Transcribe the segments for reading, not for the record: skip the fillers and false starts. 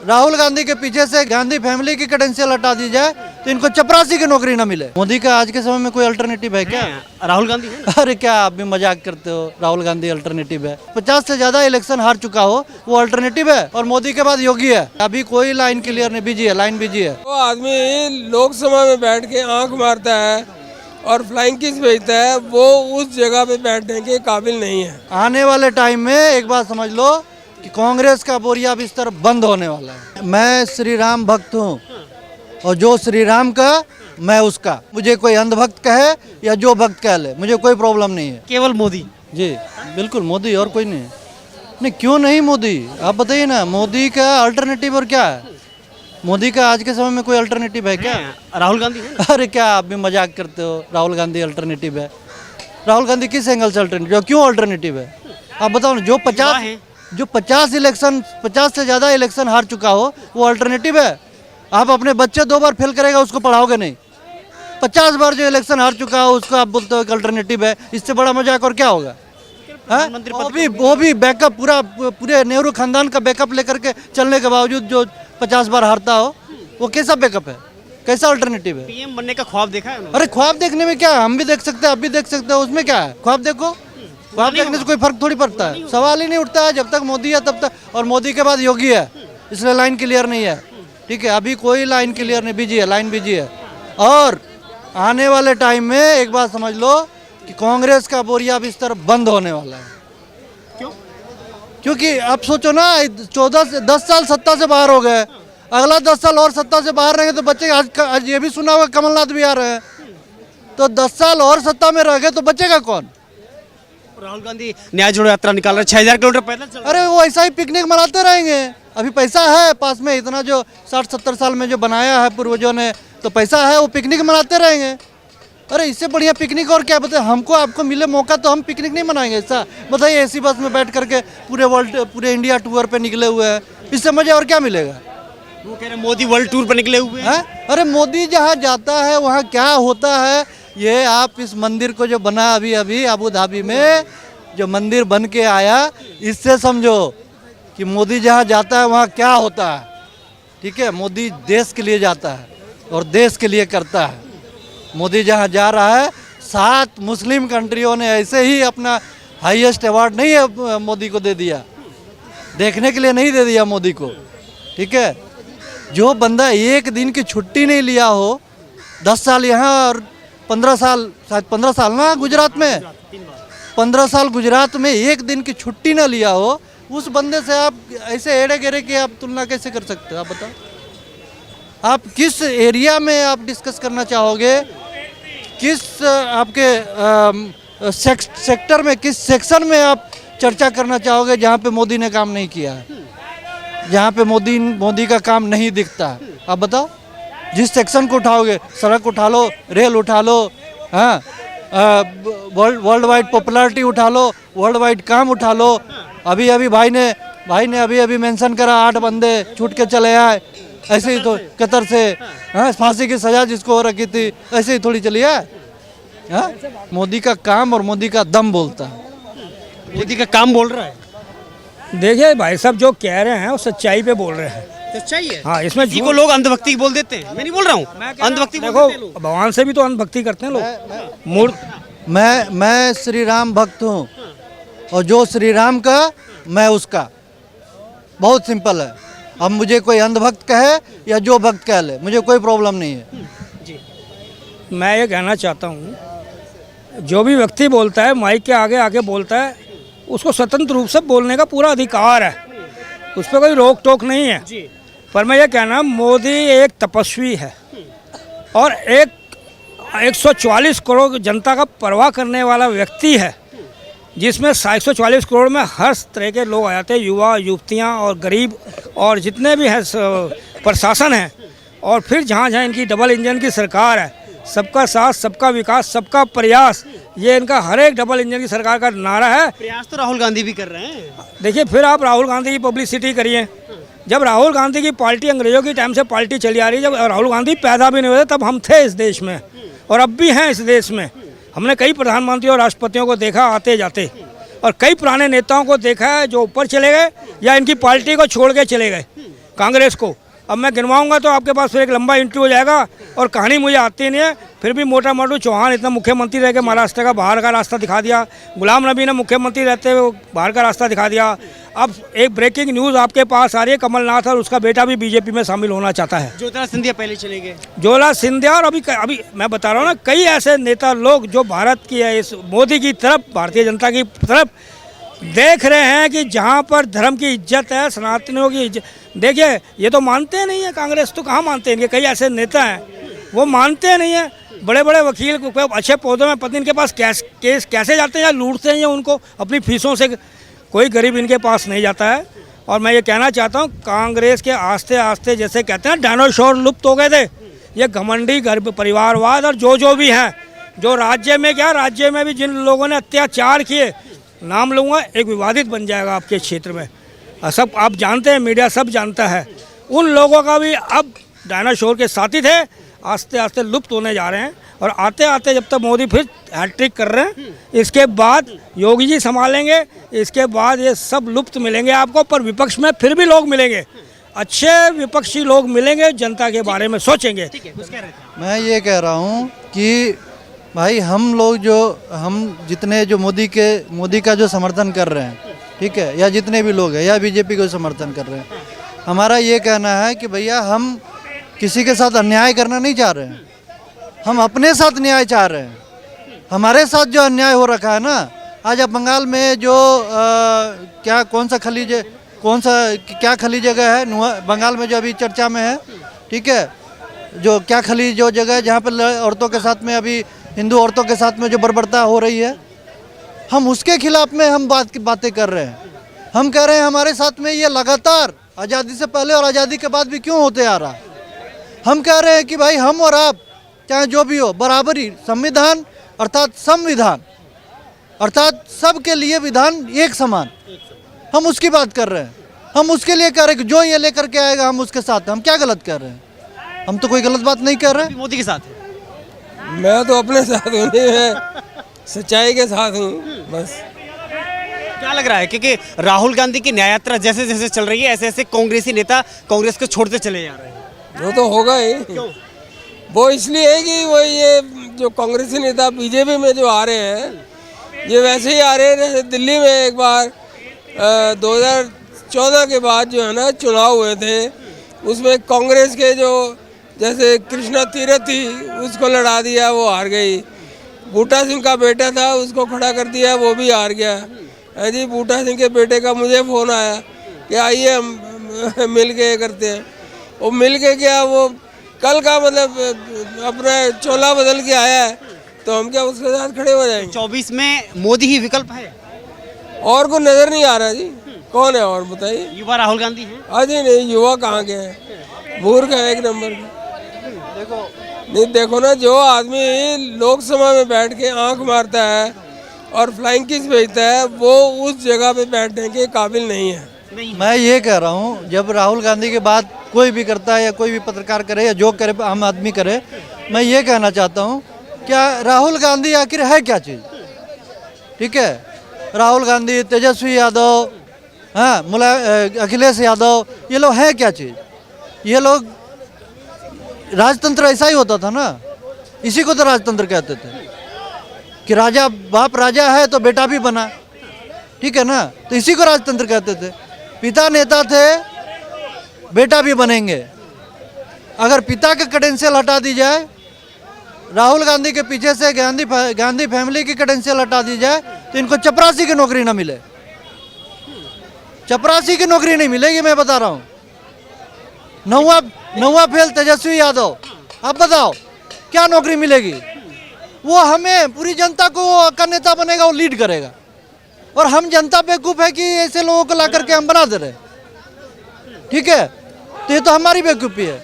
राहुल गांधी के पीछे से गांधी फैमिली की क्रेडेंशियल हटा दी जाए तो इनको चपरासी की नौकरी ना मिले। मोदी का आज के समय में कोई अल्टरनेटिव है क्या? राहुल गांधी है ना? अरे क्या आप भी मजाक करते हो? राहुल गांधी अल्टरनेटिव है? 50 से ज्यादा इलेक्शन हार चुका हो वो अल्टरनेटिव है, और मोदी के बाद योगी है। अभी कोई लाइन क्लियर नहीं, बिजी है, लाइन बिजी है। वो आदमी लोकसभा में बैठ के आंख मारता है और फ्लाइंग किस भेजता है, वो उस जगह पे बैठने के काबिल नहीं है। आने वाले टाइम में एक बात समझ लो कि कांग्रेस का बोरिया बिस्तर बंद होने वाला है। मैं श्री राम भक्त हूँ, और जो श्री राम का मैं उसका। मुझे कोई अंधभक्त कहे या जो भक्त कह ले, मुझे कोई प्रॉब्लम नहीं है। केवल मोदी? जी बिल्कुल मोदी, और कोई नहीं। नहीं क्यों नहीं मोदी? आप बताइए ना, मोदी का अल्टरनेटिव और क्या है? मोदी का आज के समय में कोई अल्टरनेटिव है क्या? राहुल गांधी है ना? अरे क्या आप भी मजाक करते हो? राहुल गांधी अल्टरनेटिव है? राहुल गांधी किस एंगल से अल्टरनेटिव है? क्यों अल्टरनेटिव है? आप बताओ ना। जो 50 से ज़्यादा इलेक्शन हार चुका हो वो अल्टरनेटिव है? आप अपने बच्चे 2 बार फेल करेगा उसको पढ़ाओगे नहीं? 50 बार जो इलेक्शन हार चुका हो उसको आप बोलते हो अल्टरनेटिव है? इससे बड़ा मजाक और क्या होगा? वो भी बैकअप पूरे नेहरू खानदान का बैकअप लेकर के चलने के बावजूद जो 50 बार हारता हो, वो कैसा बैकअप है? कैसा अल्टरनेटिव है? पीएम बनने का ख्वाब देखा है उन्होंने? अरे ख्वाब देखने में क्या है? हम भी देख सकते हैं, आप भी देख सकते हो, उसमें क्या है? ख्वाब देखो, ख्वाब देखने से कोई फर्क थोड़ी पड़ता है। सवाल ही नहीं उठता है। जब तक मोदी है तब तक, और मोदी के बाद योगी है, इसलिए लाइन क्लियर नहीं है। ठीक है, अभी कोई लाइन क्लियर नहीं, बिजी है, लाइन बिजी है। और आने वाले टाइम में एक बात समझ लो कि कांग्रेस का बोरिया बिस्तर बंद होने वाला है। क्यों? क्योंकि आप सोचो ना, 10 साल सत्ता से बाहर हो गए, अगला 10 साल और सत्ता से बाहर रहेंगे तो बच्चे, आज ये भी सुना होगा कमलनाथ भी आ रहे हैं, तो 10 साल और सत्ता में रह गए तो बचेगा कौन? राहुल गांधी न्याय जोड़ो यात्रा निकाल रहे, 6000 किलोमीटर पैदल चल रहे। अरे वो ऐसा ही पिकनिक मनाते रहेंगे। अभी पैसा है पास में, इतना जो 60-70 साल में जो बनाया है पूर्वजों ने, तो पैसा है, वो पिकनिक मनाते रहेंगे। अरे इससे बढ़िया पिकनिक और क्या? बताए हमको, आपको मिले मौका तो हम पिकनिक नहीं मनाएंगे ऐसा? बताइए, ऐसी बस में बैठ करके पूरे इंडिया टूर पे निकले हुए हैं, इससे मजा और क्या मिलेगा? वो कह रहे मोदी वर्ल्ड टूर पर निकले हुए हैं। अरे मोदी जहाँ जाता है वहाँ क्या होता है, ये आप इस मंदिर को जो बना अभी अबू धाबी में जो मंदिर बन के आया, इससे समझो कि मोदी जहाँ जाता है वहाँ क्या होता है। ठीक है, मोदी देश के लिए जाता है और देश के लिए करता है। मोदी जहाँ जा रहा है, 7 मुस्लिम कंट्रियों ने ऐसे ही अपना हाईएस्ट अवार्ड नहीं है मोदी को दे दिया, देखने के लिए नहीं दे दिया मोदी को। ठीक है, जो बंदा एक दिन की छुट्टी नहीं लिया हो, 10 साल यहाँ और 15 साल, शायद 15 साल ना गुजरात में, 15 साल गुजरात में एक दिन की छुट्टी ना लिया हो, उस बंदे से आप ऐसे एड़े गेड़े की आप तुलना कैसे कर सकते हो? आप बताओ, आप किस एरिया में आप डिस्कस करना चाहोगे, किस आपके सेक्टर में, किस सेक्शन में आप चर्चा करना चाहोगे जहाँ पे मोदी ने काम नहीं किया है, जहाँ पे मोदी का काम नहीं दिखता है? आप बताओ, जिस सेक्शन को उठाओगे, सड़क उठा लो, रेल उठा लो, हाँ, वर्ल्ड वाइड पॉपुलैरिटी उठा लो, वर्ल्ड वाइड काम उठा लो। अभी भाई ने अभी मेंशन करा 8 बंदे छूट के चले आए, ऐसे ही तो कतर से, हाँ, फांसी की सजा जिसको हो रखी थी, ऐसे ही थोड़ी चली है। हाँ, मोदी का काम और मोदी का दम बोलता है। मोदी का काम बोल रहा है। देखिए भाई साहब, जो कह रहे हैं वो सच्चाई पे बोल रहे हैं। सच्चाई है। हाँ, इसमें किसी को लोग अंधभक्ति बोल देते हैं, मैं नहीं बोल रहा हूँ, अंधभक्ति देखो, भगवान से भी तो अंधभक्ति करते हैं लोग। मैं श्री राम भक्त हूँ, और जो श्री राम का मैं उसका। बहुत सिंपल है। अब मुझे कोई अंधभक्त कहे या जो भक्त कह ले, मुझे कोई प्रॉब्लम नहीं है। जी, मैं ये कहना चाहता हूँ, जो भी व्यक्ति बोलता है, माइक के आगे आके बोलता है, उसको स्वतंत्र रूप से बोलने का पूरा अधिकार है, उस पर कोई रोक टोक नहीं है। पर मैं ये कहना, मोदी एक तपस्वी है और 144 करोड़ जनता का परवाह करने वाला व्यक्ति है, जिसमें 140 करोड़ में हर तरह के लोग आ जाते हैं, युवा, युवतियाँ और गरीब और जितने भी हैं प्रशासन है, और फिर जहाँ जहाँ इनकी डबल इंजन की सरकार है, सबका साथ, सबका विकास, सबका प्रयास, ये इनका हर एक डबल इंजन की सरकार का नारा है। प्रयास तो राहुल गांधी भी कर रहे हैं। देखिए, फिर आप राहुल गांधी की पब्लिसिटी करिए। जब राहुल गांधी की पार्टी, अंग्रेजों की टाइम से पार्टी चली आ रही है, जब राहुल गांधी पैदा भी नहीं हुए तब हम थे इस देश में, और अब भी हैं इस देश में। हमने कई प्रधानमंत्रियों और राष्ट्रपतियों को देखा आते जाते, और कई पुराने नेताओं को देखा है जो ऊपर चले गए या इनकी पार्टी को छोड़ के चले गए। कांग्रेस को। अब मैं गिनवाऊंगा तो आपके पास फिर एक लंबा इंटरव्यू हो जाएगा और कहानी मुझे आती नहीं है। फिर भी मोटा मोटू चौहान इतना मुख्यमंत्री रह के महाराष्ट्र का बाहर का रास्ता दिखा दिया, गुलाम नबी ने मुख्यमंत्री रहते हुए बाहर का रास्ता दिखा दिया। अब एक ब्रेकिंग न्यूज़ आपके पास आ रही है, कमलनाथ और उसका बेटा भी बीजेपी में शामिल होना चाहता है। ज्योतिरादित्य सिंधिया पहले चले गए। ज्योतिरादित्य सिंधिया और अभी मैं बता रहा हूँ ना, कई ऐसे नेता लोग जो भारत की है, इस मोदी की तरफ, भारतीय जनता की तरफ देख रहे हैं कि जहाँ पर धर्म की इज्जत है, सनातनियों की इज्जत। देखिए ये तो मानते नहीं है, कांग्रेस तो कहाँ मानते हैं। इनके कई ऐसे नेता हैं वो मानते नहीं हैं। बड़े बड़े वकील अच्छे पौधों में पता इनके पास केस कैसे जाते हैं या लूटते हैं या उनको अपनी फीसों से। कोई गरीब इनके पास नहीं जाता है। और मैं ये कहना चाहता हूँ, कांग्रेस के आस्ते आस्ते जैसे कहते हैं डायनासोर लुप्त हो गए थे, ये घमंडी गर्भ परिवारवाद और जो भी हैं, जो राज्य में क्या, राज्य में भी जिन लोगों ने अत्याचार किए, नाम लूँगा, एक विवादित बन जाएगा आपके क्षेत्र में। सब आप जानते हैं, मीडिया सब जानता है। उन लोगों का भी अब डायनासोर के साथी थे, आस्ते आस्ते लुप्त होने जा रहे हैं। और आते आते जब तक मोदी फिर हैट्रिक कर रहे हैं, इसके बाद योगी जी संभालेंगे, इसके बाद ये सब लुप्त मिलेंगे आपको। पर विपक्ष में फिर भी लोग मिलेंगे, अच्छे विपक्षी लोग मिलेंगे, जनता के बारे में सोचेंगे। मैं ये कह रहा हूँ कि भाई हम जितने जो मोदी का जो समर्थन कर रहे हैं, ठीक है, या जितने भी लोग हैं या बीजेपी को समर्थन कर रहे हैं, हमारा ये कहना है कि भैया हम किसी के साथ अन्याय करना नहीं चाह रहे हैं, हम अपने साथ न्याय चाह रहे हैं। हमारे साथ जो अन्याय हो रखा है ना, आज आप बंगाल में जो क्या खली जगह है बंगाल में जो अभी चर्चा में है, ठीक है, जो क्या खली जो जगह है जहाँ पर औरतों के साथ में, अभी हिंदू औरतों के साथ में जो बर्बरता हो रही है, हम उसके खिलाफ में हम बातें कर रहे हैं। हम कह रहे हैं हमारे साथ में ये लगातार आज़ादी से पहले और आज़ादी के बाद भी क्यों होते आ रहा है। हम कह रहे हैं कि भाई हम और आप चाहे जो भी हो, बराबरी, संविधान अर्थात संविधान अर्थात सबके लिए विधान एक समान, हम उसकी बात कर रहे हैं। हम उसके लिए कह रहे हैं कि जो ये लेकर के आएगा हम उसके साथ हैं। हम क्या गलत कर रहे हैं? हम तो कोई गलत बात नहीं कर रहे हैं। मोदी के साथ है। मैं तो अपने साथ हूँ, मैं सच्चाई के साथ हूँ बस। क्या लग रहा है, क्योंकि राहुल गांधी की न्याय यात्रा जैसे जैसे चल रही है, ऐसे ऐसे कांग्रेसी नेता कांग्रेस को छोड़ते चले जा रहे हैं। वो तो होगा ही। वो इसलिए है कि वो ये जो कांग्रेसी नेता बीजेपी में जो आ रहे हैं, ये वैसे ही आ रहे हैं जैसे दिल्ली में एक बार 2014 के बाद जो है ना चुनाव हुए थे, उसमें कांग्रेस के जो जैसे कृष्णा तीरथी, उसको लड़ा दिया, वो हार गई। बूटा सिंह का बेटा था, उसको खड़ा कर दिया, वो भी हार गया है जी। बूटा सिंह के बेटे का मुझे फ़ोन आया कि आइए हम मिल के करते हैं। वो मिल के क्या, वो कल का मतलब अपना चोला बदल के आया है, तो हम क्या उसके साथ खड़े हो जाएंगे? 24 में मोदी ही विकल्प है, और को नज़र नहीं आ रहा जी। कौन है और बताइए? युवा राहुल गांधी है। अजी नहीं, युवा कहाँ के हैं, मूर्ख है एक नंबर के। नहीं देखो ना, जो आदमी लोकसभा में बैठ के आंख मारता है और फ्लाइंग किस भेजता है, वो उस जगह पे बैठने के काबिल नहीं है। मैं ये कह रहा हूँ, जब राहुल गांधी के बाद कोई भी करता है या कोई भी पत्रकार करे या जो करे, आम आदमी करे, मैं ये कहना चाहता हूँ, क्या राहुल गांधी आखिर है क्या चीज़? ठीक है, राहुल गांधी, तेजस्वी यादव, हाँ, अखिलेश यादव, ये लोग हैं क्या चीज़? ये लोग, राजतंत्र ऐसा ही होता था ना, इसी को तो राजतंत्र कहते थे कि राजा, बाप राजा है तो बेटा भी बना, ठीक है ना, तो इसी को राजतंत्र कहते थे। पिता नेता थे, बेटा भी बनेंगे। अगर पिता का क्रेडेंशियल हटा दी जाए, राहुल गांधी के पीछे से गांधी फैमिली की क्रेडेंशियल हटा दी जाए, तो इनको चपरासी की नौकरी ना मिले, चपरासी की नौकरी नहीं मिलेगी। मैं बता रहा हूँ, नौवा फेल तेजस्वी यादव, आप बताओ क्या नौकरी मिलेगी? वो हमें, पूरी जनता को का नेता बनेगा, वो लीड करेगा, और हम जनता बेवकूफ़ है कि ऐसे लोगों को ला करके हम बना दे रहे, ठीक है? तो ये तो हमारी बेवकूफ़ी है।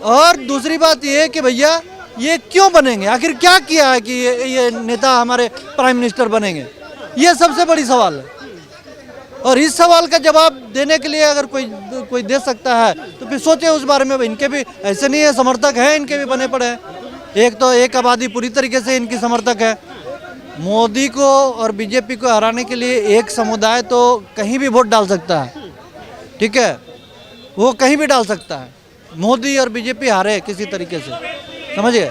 और दूसरी बात ये है कि भैया ये क्यों बनेंगे, आखिर क्या किया है कि ये नेता हमारे प्राइम मिनिस्टर बनेंगे? ये सबसे बड़ी सवाल है। और इस सवाल का जवाब देने के लिए अगर कोई दे सकता है तो फिर सोचे उस बारे में। इनके भी ऐसे नहीं है, समर्थक हैं, इनके भी बने पड़े हैं। एक आबादी पूरी तरीके से इनकी समर्थक है। मोदी को और बीजेपी को हराने के लिए एक समुदाय तो कहीं भी वोट डाल सकता है, ठीक है? वो कहीं भी डाल सकता है। मोदी और बीजेपी हारे किसी तरीके से, समझिए।